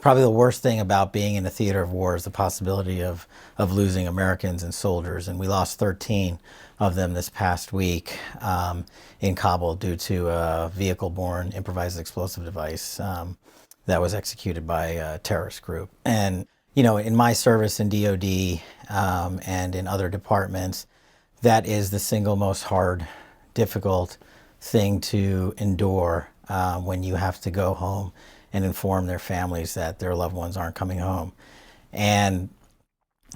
Probably the worst thing about being in a theater of war is the possibility of losing Americans and soldiers. And we lost 13 of them this past week in Kabul due to a vehicle-borne improvised explosive device that was executed by a terrorist group. And, you know, in my service in DOD and in other departments, that is the single most hard, difficult thing to endure when you have to go home and inform their families that their loved ones aren't coming home. And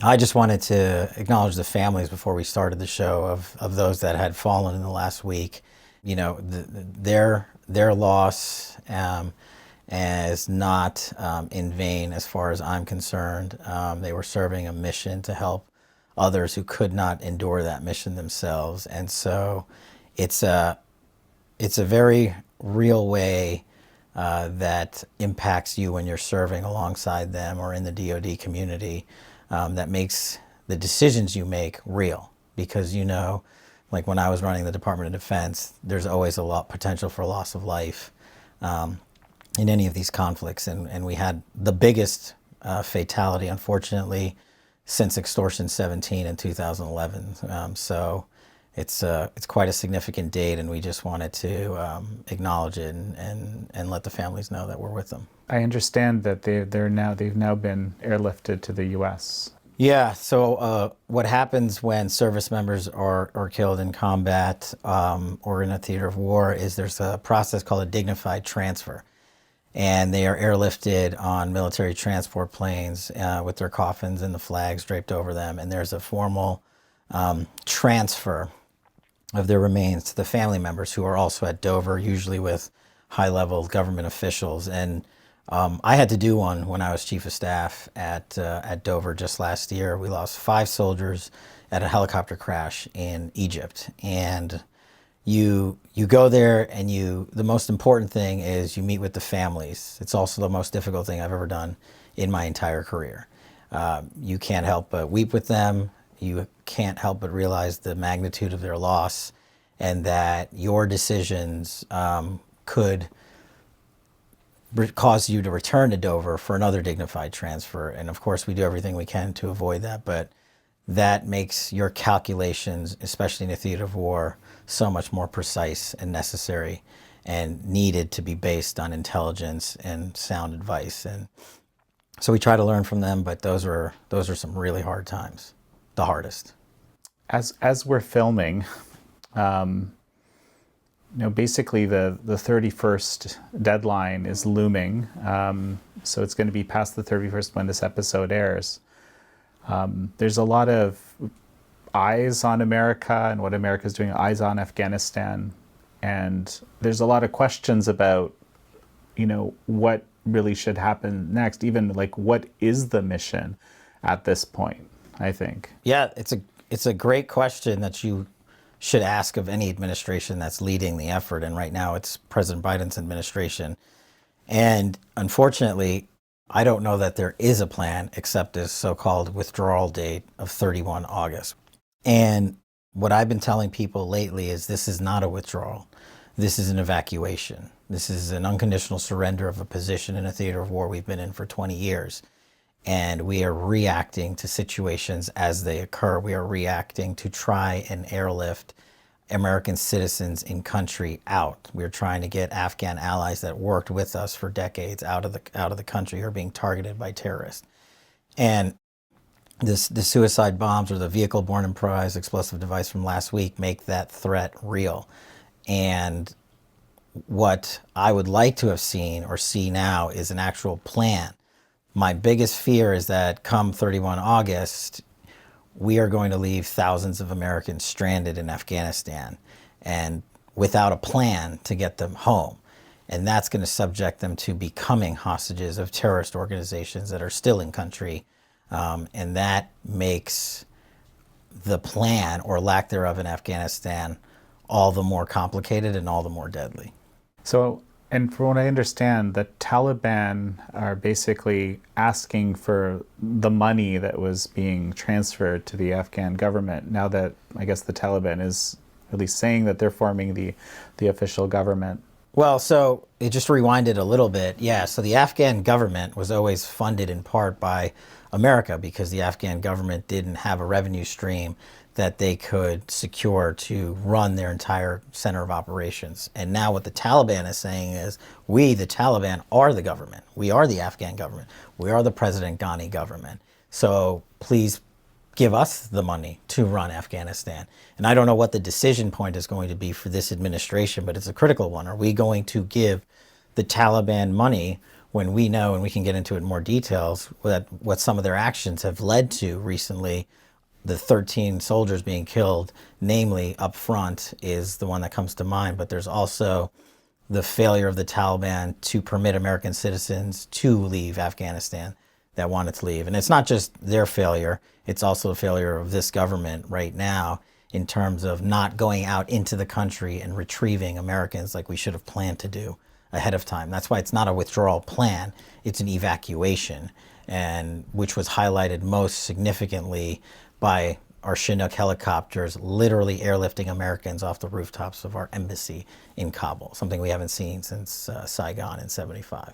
I just wanted to acknowledge the families before we started the show of those that had fallen in the last week. You know, their loss is not in vain as far as I'm concerned. They were serving a mission to help others who could not endure that mission themselves. And so it's a very real way that impacts you when you're serving alongside them or in the DoD community, that makes the decisions you make real. Because, you know, like when I was running the Department of Defense, there's always a lot potential for loss of life in any of these conflicts. And we had the biggest fatality, unfortunately, since Extortion 17 in 2011. So it's quite a significant date, and we just wanted to acknowledge it and let the families know that we're with them. I understand that they've now been airlifted to the U.S. Yeah. So what happens when service members are killed in combat or in a theater of war is there's a process called a dignified transfer, and they are airlifted on military transport planes with their coffins and the flags draped over them, and there's a formal transfer of their remains to the family members who are also at Dover, usually with high-level government officials. And I had to do one when I was chief of staff at Dover just last year. We lost 5 soldiers at a helicopter crash in Egypt. And you go there, and the most important thing is you meet with the families. It's also the most difficult thing I've ever done in my entire career. You can't help but weep with them. You can't help but realize the magnitude of their loss, and that your decisions could cause you to return to Dover for another dignified transfer. And of course, we do everything we can to avoid that, but that makes your calculations, especially in a theater of war, so much more precise and necessary and needed to be based on intelligence and sound advice. And so we try to learn from them, but those are some really hard times. The hardest. As we're filming, basically the 31st deadline is looming. So it's going to be past the 31st when this episode airs. There's a lot of eyes on America and what America's doing, eyes on Afghanistan. And there's a lot of questions about, what really should happen next, even like what is the mission at this point? I think. Yeah, it's a great question that you should ask of any administration that's leading the effort. And right now it's President Biden's administration. And unfortunately, I don't know that there is a plan except this so-called withdrawal date of 31 August. And what I've been telling people lately is this is not a withdrawal. This is an evacuation. This is an unconditional surrender of a position in a theater of war we've been in for 20 years. And we are reacting to situations as they occur. We are reacting to try and airlift American citizens in country out. We're trying to get Afghan allies that worked with us for decades out of the country who are being targeted by terrorists. And the suicide bombs or the vehicle-borne improvised explosive device from last week make that threat real. And what I would like to have seen or see now is an actual plan. My biggest fear is that come 31 August, we are going to leave thousands of Americans stranded in Afghanistan and without a plan to get them home. And that's going to subject them to becoming hostages of terrorist organizations that are still in country. And that makes the plan or lack thereof in Afghanistan all the more complicated and all the more deadly. So, and from what I understand, the Taliban are basically asking for the money that was being transferred to the Afghan government now that I guess the Taliban is at least saying that they're forming the official government. Well, so it just rewinded a little bit. Yeah, so the Afghan government was always funded in part by America because the Afghan government didn't have a revenue stream that they could secure to run their entire center of operations. And now what the Taliban is saying is, we, the Taliban, are the government. We are the Afghan government. We are the President Ghani government. So please give us the money to run Afghanistan. And I don't know what the decision point is going to be for this administration, but it's a critical one. Are we going to give the Taliban money when we know, and we can get into it in more details, what some of their actions have led to recently? The 13 soldiers being killed, namely up front, is the one that comes to mind. But there's also the failure of the Taliban to permit American citizens to leave Afghanistan that wanted to leave. And it's not just their failure, it's also a failure of this government right now in terms of not going out into the country and retrieving Americans like we should have planned to do ahead of time. That's why it's not a withdrawal plan, it's an evacuation, and which was highlighted most significantly by our Chinook helicopters literally airlifting Americans off the rooftops of our embassy in Kabul, something we haven't seen since Saigon in '75.